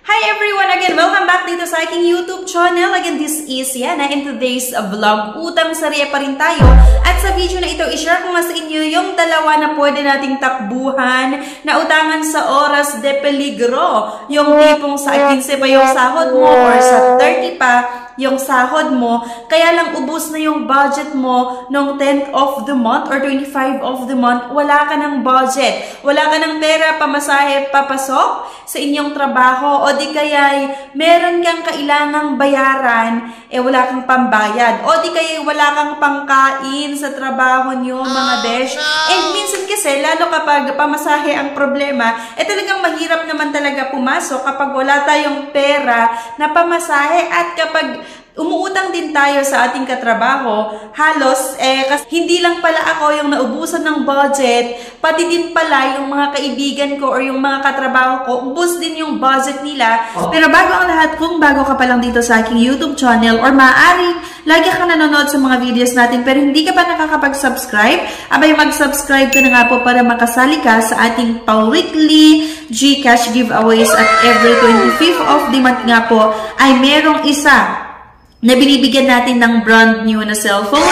Hi everyone! Again, welcome back dito sa aking YouTube channel. Again, this is Yana. In today's vlog, utang sariya pa rin tayo. At sa video na ito, i-share ko nga sa inyo yung dalawa na pwede nating takbuhan na utangan sa oras de peligro. Yung tipong sa 15 pa yung sahod mo or sa 30 pa yung sahod mo, kaya lang ubos na yung budget mo nung 10th of the month or 25 of the month, wala ka ng budget. Wala ka ng pera, pamasahe, papasok sa inyong trabaho, o di kaya meron kang kailangang bayaran, wala kang pambayad. O di kaya wala kang pangkain sa trabaho nyo, mga besh. And minsan kasi, lalo kapag pamasahe ang problema, talagang mahirap naman talaga pumasok kapag wala tayong pera na pamasahe at kapag umuutang din tayo sa ating katrabaho, halos, kasi hindi lang pala ako yung naubusan ng budget, pati din pala yung mga kaibigan ko or yung mga katrabaho ko, ubus din yung budget nila. Pero bago ang lahat, kung bago ka pa lang dito sa aking YouTube channel or maaaring lagi ka nanonood sa mga videos natin pero hindi ka pa nakakapag-subscribe, abay mag-subscribe ka na nga po para makasali ka sa ating pa-weekly GCash giveaways at every 25th of the month nga po ay merong isa na binibigyan natin ng brand new na cellphone.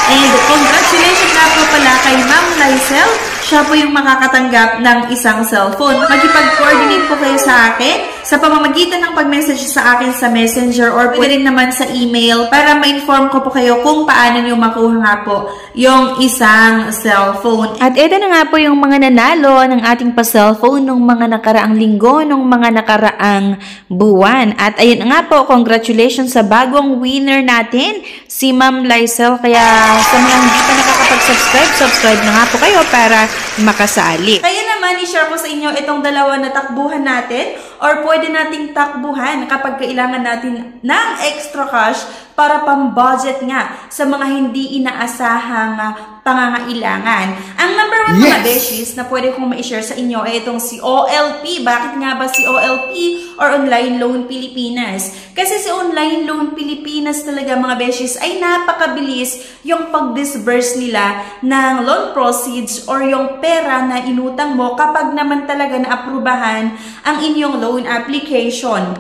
And congratulations na po pala kay Ma'am Lysel. Siya po yung makakatanggap ng isang cellphone. Magkipag-coordinate po kayo sa akin sa pamamagitan ng pag-message sa akin sa Messenger or pwede rin naman sa email para ma-inform ko po kayo kung paano nyo makuha nga po yung isang cellphone. At ito na nga po yung mga nanalo ng ating pa-cellphone nung mga nakaraang linggo, nung mga nakaraang buwan. At ayun nga po, congratulations sa bagong winner natin, si Ma'am Lysel. Kaya sa mga hindi pa nakakapag-subscribe, subscribe na nga po kayo para makasali. Kaya naman, i-share ko sa inyo itong dalawa na takbuhan natin or pwede nating takbuhan kapag kailangan natin ng extra cash para pang-budget nga sa mga hindi inaasahang pangangailangan. Ang number one mga beshies na pwede kong ma-share sa inyo ay itong si OLP. Bakit nga ba si OLP or Online Loan Pilipinas? Kasi si Online Loan Pilipinas talaga mga beshies ay napakabilis yung pag-disburse nila ng loan proceeds or yung pera na inutang mo kapag naman talaga na-aprubahan ang inyong loan application.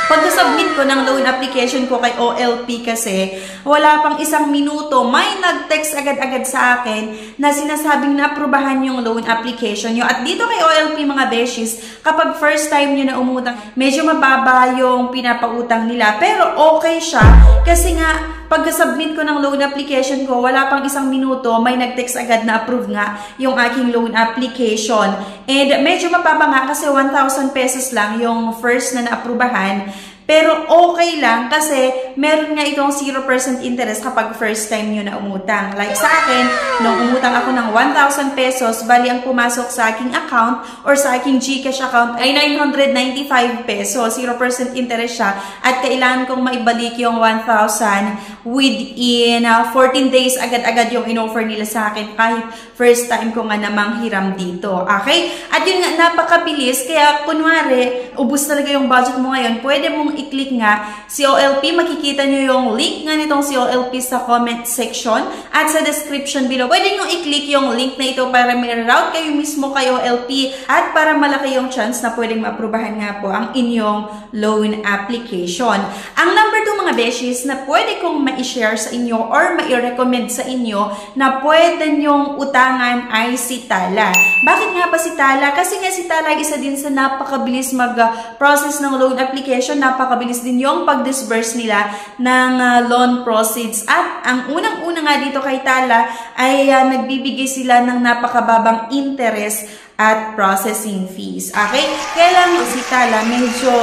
Pag-submit ko ng loan application ko kay OLP kasi, wala pang isang minuto, may nag-text agad-agad sa akin na sinasabing na-aprubahan yung loan application nyo. At dito kay OLP mga beshies, kapag first time nyo na umutang, medyo mababa yung pinapautang nila. Pero okay siya kasi nga, pag-submit ko ng loan application ko, wala pang isang minuto, may nag-text agad na approve nga yung aking loan application. And medyo mababa nga kasi 1,000 pesos lang yung first na naaprubahan. Pero okay lang kasi meron nga itong 0% interest kapag first time nyo na umutang. Like sa akin, nung umutang ako ng 1,000 pesos, bali ang pumasok sa aking account or sa aking GCash account ay 995 pesos. 0% interest siya at kailangan kong maibalik yung 1,000 within 14 days agad-agad yung in-offer nila sa akin kahit first time ko nga namang hiram dito. Okay? At yun nga, napakabilis. Kaya kunwari, ubus talaga yung budget mo ngayon, pwede mong i-click nga si OLP. Makikita nyo yung link nga nitong si OLP sa comment section at sa description below. Pwede nyo i-click yung link na ito para may-route kayo mismo kay OLP at para malaki yung chance na pwedeng maaprubahan nga po ang inyong loan application. Ang number 2 mga beshies na pwede kong ma-share sa inyo or ma-recommend sa inyo na pwede nyong utangan ay si Tala. Bakit nga ba si Tala? Kasi nga si Tala isa din sa napakabilis mag-process ng loan application, napakabilis din yung pag-disburse nila ng loan proceeds. At ang unang-una nga dito kay Tala ay nagbibigay sila ng napakababang interest at processing fees. Okay? Kaya lang si Tala, medyo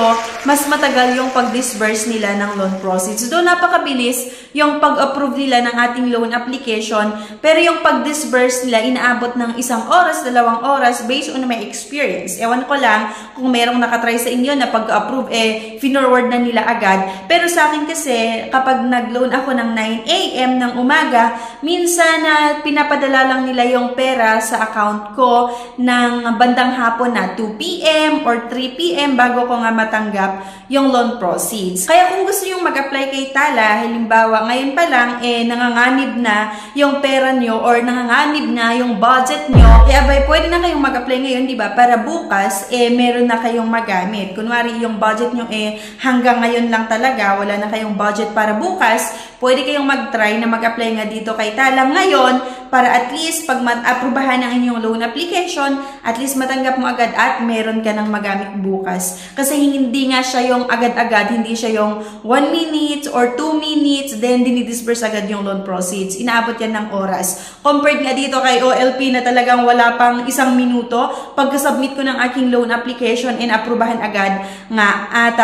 mas matagal yung pag-disburse nila ng loan proceeds. Doon napakabilis yung pag-approve nila ng ating loan application, pero yung pag-disburse nila, inaabot ng 1 oras, 2 oras, based on my experience. Ewan ko lang kung merong nakatry sa inyo na pag-approve, finorward na nila agad. Pero sa akin kasi, kapag nag-loan ako ng 9 AM ng umaga, minsan pinapadala lang nila yung pera sa account ko na ng bandang hapon na 2 p.m. or 3 p.m. bago ko nga matanggap yung loan proceeds. Kaya kung gusto yung mag-apply kay Tala, halimbawa ngayon pa lang, nanganganib na yung pera nyo or nanganganib na yung budget nyo, abay, pwede na kayong mag-apply ngayon, di ba? Para bukas, meron na kayong magamit. Kunwari, yung budget nyo hanggang ngayon lang talaga, wala na kayong budget para bukas, pwede kayong mag-try na mag-apply nga dito kay Tala ngayon para at least pag aprubahan ang inyong loan application, at least matanggap mo agad at meron ka ng magamit bukas. Kasi hindi nga siya yung agad-agad, hindi siya yung 1 minute or 2 minutes, then dinidisburse agad yung loan proceeds. Inaabot yan ng oras. Compared nga dito kay OLP na talagang wala pang 1 minuto, pagka-submit ko ng aking loan application and aprubahan agad nga at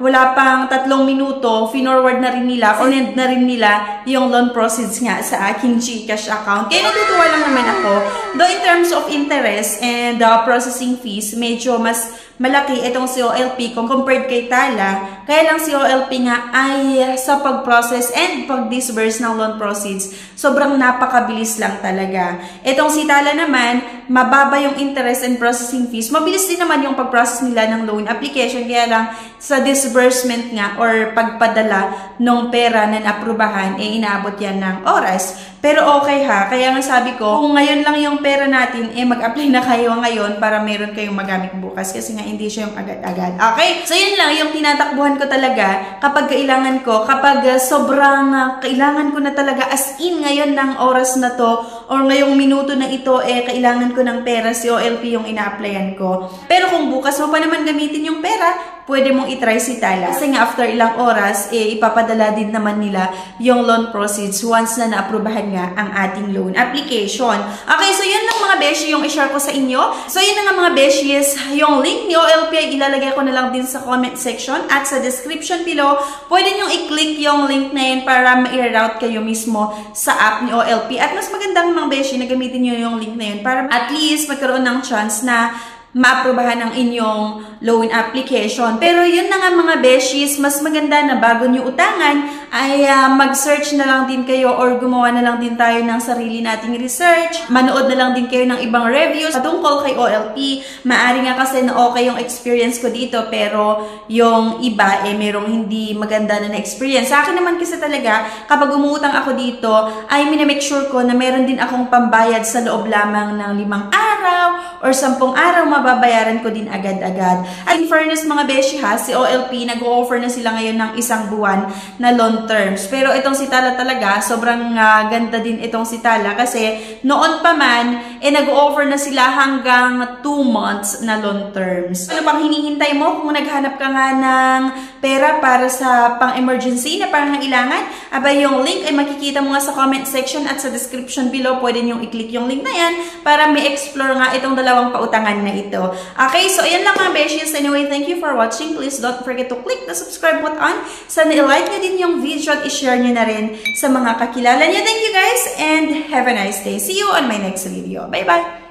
wala pang 3 minuto, finorward na rin nila, sinend na rin nila yung loan proceeds nga sa aking GCash account. Kaya natutuwa lang naman ako. Though in terms of interest and processing fees, medyo mas malaki itong si OLP kung compared kay Tala. Kaya lang si OLP nga ay sa pag-process and pag-disburse ng loan proceeds, sobrang napakabilis lang talaga. Itong si Tala naman, mababa yung interest and processing fees. Mabilis din naman yung pag-process nila ng loan application. Kaya lang sa disbursement nga or pagpadala ng pera na naaprubahan, inaabot yan ng oras. Pero okay ha, kaya nga sabi ko, kung ngayon lang yung pera natin, mag-apply na kayo ngayon para meron kayong magamit bukas kasi nga hindi siya yung agad-agad. Okay? So yun lang yung tinatakbuhan ko talaga kapag kailangan ko, kapag sobrang kailangan ko na talaga as in ngayon ng oras na to or ngayong minuto na ito, kailangan ko ng pera, si OLP yung ina-applyan ko. Pero kung bukas mo pa naman gamitin yung pera, pwede mong itry si Tala. Kasi nga after ilang oras, ipapadala din naman nila yung loan proceeds once na naaprubahan nga ang ating loan application. Okay, so yun lang mga beshi yung i-share ko sa inyo. So yun na nga mga beshies, yung link ni OLP ay ilalagay ko na lang din sa comment section at sa description below. Pwede nyo i-click yung link na yun para ma-route kayo mismo sa app ni OLP. At mas magandang mga beshi na gamitin nyo yung link na yun para at least magkaroon ng chance na maaprubahan ang inyong loan application. Pero yun na nga mga beshies, mas maganda na bago nyo utangan ay mag-search na lang din kayo or gumawa na lang din tayo ng sarili nating research. Manood na lang din kayo ng ibang reviews patungkol kay OLP. Maari nga kasi na okay yung experience ko dito pero yung iba merong hindi maganda na experience. Sa akin naman kasi talaga kapag umuutang ako dito ay minamake sure ko na meron din akong pambayad sa loob lamang ng 5 araw or 10 araw mababayaran ko din agad-agad. At in fairness mga beshi ha, si OLP nag-o-offer na sila ngayon ng 1 buwan na loan terms. Pero itong si Tala talaga, sobrang ganda din itong si Tala kasi noon pa man, nag-o-offer na sila hanggang 2 months na loan terms. Ano pang hinihintay mo kung naghanap ka nga ng pera para sa pang-emergency na pangangailangan? Aba, yung link ay makikita mo nga sa comment section at sa description below. Pwede nyo i-click yung link na yan para may explore nga itong dalawang pautangan na ito. Okay, so ayan lang mga beshies. Anyway, thank you for watching. Please don't forget to click the subscribe button. Sana i-like nyo din yung video at i-share nyo na rin sa mga kakilala nyo. Thank you guys and have a nice day. See you on my next video. Bye-bye!